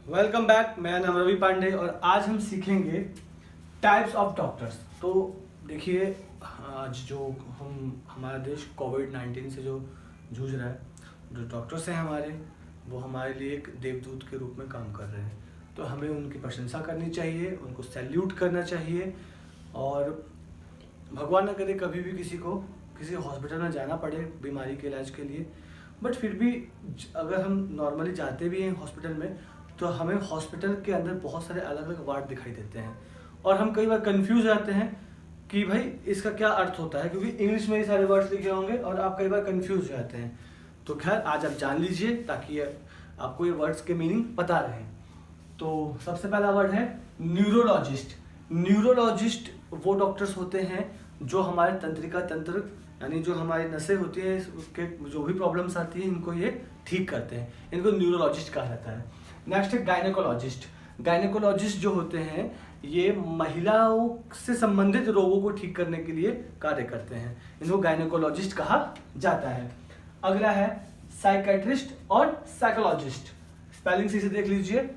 Welcome back. मेरा नाम रवि पांडे और आज हम सीखेंगे टाइप्स ऑफ डॉक्टर्स। तो देखिए, आज जो हमारा देश कोविड-19 से जो जूझ रहा है, जो डॉक्टर्स हैं हमारे, वो हमारे लिए एक देवदूत के रूप में काम कर रहे हैं। तो हमें उनकी प्रशंसा करनी चाहिए, उनको सैल्यूट करना चाहिए। और भगवान न करे कभी भी किसी को किसी हॉस्पिटल में जाना पड़े बीमारी के इलाज के लिए, बट फिर भी अगर हम नॉर्मली जाते भी हैं हॉस्पिटल में तो हमें हॉस्पिटल के अंदर बहुत सारे अलग अलग वार्ड दिखाई देते हैं और हम कई बार कंफ्यूज हो जाते हैं कि भाई इसका क्या अर्थ होता है, क्योंकि इंग्लिश में ही सारे वर्ड्स लिखे होंगे और आप कई बार कंफ्यूज हो जाते हैं। तो खैर आज आप जान लीजिए ताकि आपको ये वर्ड्स के मीनिंग पता रहे। तो सबसे पहला वर्ड है न्यूरोलॉजिस्ट। न्यूरोलॉजिस्ट वो डॉक्टर्स होते हैं जो हमारे तंत्रिका तंत्र यानी जो हमारी नसें होती हैं उसके जो भी प्रॉब्लम्स आती हैं इनको ये ठीक करते हैं, इनको न्यूरोलॉजिस्ट कहा जाता है। नेक्स्ट है गायनेकोलॉजिस्ट। गायनेकोलॉजिस्ट जो होते हैं ये महिलाओं से संबंधित रोगों को ठीक करने के लिए कार्य करते हैं, इनको गायनेकोलॉजिस्ट कहा जाता है। अगला है साइकेट्रिस्ट और साइकोलॉजिस्ट। स्पेलिंग से देख लीजिए,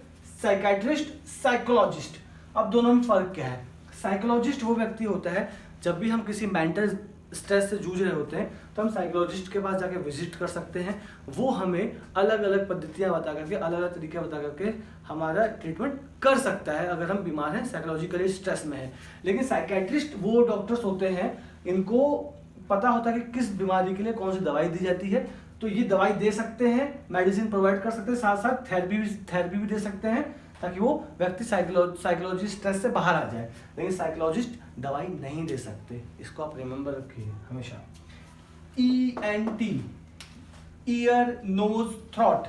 साइकेट्रिस्ट, साइकोलॉजिस्ट। अब दोनों में फर्क क्या है? साइकोलॉजिस्ट वो व्यक्ति होता है जब भी हम किसी मेंटल स्ट्रेस से जूझ रहे होते हैं तो हम साइकोलॉजिस्ट के पास जाके विजिट कर सकते हैं। वो हमें अलग अलग पद्धतियां बता करके, अलग अलग तरीके बता करके हमारा ट्रीटमेंट कर सकता है अगर हम बीमार हैं, साइकोलॉजिकली स्ट्रेस में हैं। लेकिन साइकेट्रिस्ट वो डॉक्टर्स होते हैं, इनको पता होता है कि किस बीमारी के लिए कौन सी दवाई दी जाती है, तो ये दवाई दे सकते हैं, मेडिसिन प्रोवाइड कर सकते हैं, साथ साथ थेरेपी भी दे सकते हैं ताकि वो व्यक्ति साइकोलॉजी स्ट्रेस से बाहर आ जाए। लेकिन साइकोलॉजिस्ट दवाई नहीं दे सकते, इसको आप रिमेंबर रखिए हमेशा। ENT, ear nose throat,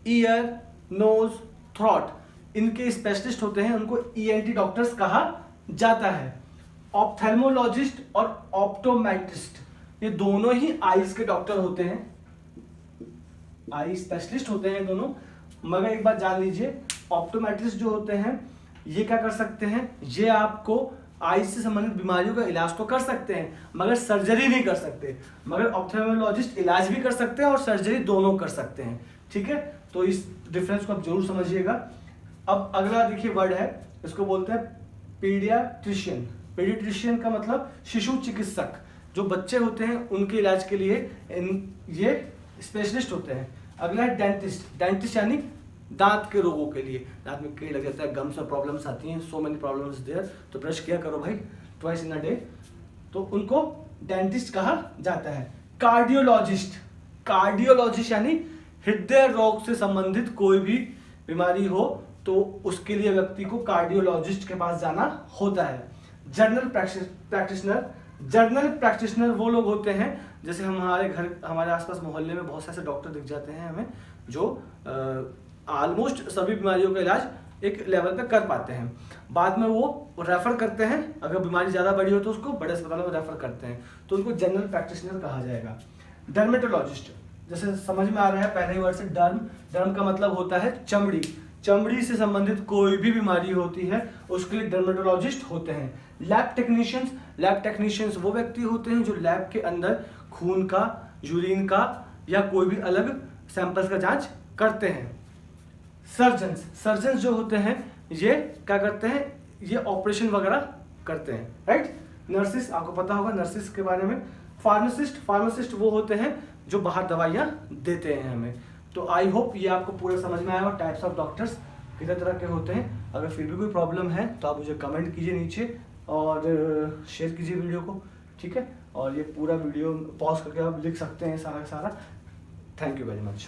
ear nose throat, इनके स्पेशलिस्ट होते हैं, उनको ENT डॉक्टर्स कहा जाता है। ऑप्थेल्मोलॉजिस्ट और ऑप्टोमेट्रिस्ट ये दोनों ही आईज के डॉक्टर होते हैं, आई स्पेशलिस्ट होते हैं दोनों। मगर एक बात जान लीजिए, ऑप्टोमेट्रिस्ट जो होते हैं ये क्या कर सकते हैं, ये आपको आईज से संबंधित बीमारियों का इलाज तो कर सकते हैं मगर सर्जरी नहीं कर सकते। मगर ऑप्थेल्मोलॉजिस्ट इलाज भी कर सकते हैं और सर्जरी दोनों कर सकते हैं। ठीक है, तो इस डिफरेंस को आप जरूर समझिएगा। अब अगला देखिए वर्ड है, इसको बोलते हैं पीडियाट्रिशियन। पीडियाट्रिशियन का मतलब शिशु चिकित्सक। जो बच्चे होते हैं उनके इलाज के लिए ये स्पेशलिस्ट होते हैं। अगला है डेंटिस्ट। डेंटिस्ट यानी दांत के रोगों के लिए, दांत में कीड़ा लग जाता है, गम्स में प्रॉब्लम्स आती हैं, सो मेनी प्रॉब्लम्स देयर, तो ब्रश किया करो भाई ट्वाइस इन अ डे, तो उनको डेंटिस्ट कहा जाता है। कार्डियोलॉजिस्ट, कार्डियोलॉजिस्ट यानी हृदय रोग से संबंधित कोई भी बीमारी हो तो उसके लिए व्यक्ति को कार्डियोलॉजिस्ट के पास जाना होता है। जर्नल प्रैक्टिशनर, जर्नल प्रैक्टिशनर वो लोग होते हैं जैसे हमारे घर, हमारे आसपास मोहल्ले में बहुत से ऐसे डॉक्टर दिख जाते हैं हमें जो ऑलमोस्ट सभी बीमारियों का इलाज एक लेवल पे कर पाते हैं। बाद में वो रेफर करते हैं, अगर बीमारी ज़्यादा बड़ी हो तो उसको बड़े अस्पतालों में रेफर करते हैं, तो उनको जनरल प्रैक्टिशनर कहा जाएगा। डर्मेटोलॉजिस्ट, जैसे समझ में आ रहा है पहले ही वर्ड से, डर्म, डर्म का मतलब होता है चमड़ी। चमड़ी से संबंधित कोई भी बीमारी होती है उसके लिए डर्मेटोलॉजिस्ट होते हैं। लैब टेक्नीशियंस, लैब टेक्नीशियंस वो व्यक्ति होते हैं जो लैब के अंदर खून का, यूरिन का या कोई भी अलग सैंपल्स का जांच करते हैं। सर्जन्स, सर्जन्स जो होते हैं ये क्या करते हैं, ये ऑपरेशन वगैरह करते हैं, राइट। नर्सिस, आपको पता होगा नर्सिस के बारे में। फार्मासिस्ट, फार्मासिस्ट वो होते हैं जो बाहर दवाइयाँ देते हैं हमें। तो आई होप ये आपको पूरा समझ में आया और टाइप्स ऑफ डॉक्टर्स कितने तरह के होते हैं। अगर फिर भी कोई प्रॉब्लम है तो आप मुझे कमेंट कीजिए नीचे और शेयर कीजिए वीडियो को, ठीक है। और ये पूरा वीडियो पॉज करके आप लिख सकते हैं सारा का सारा। Thank you very much.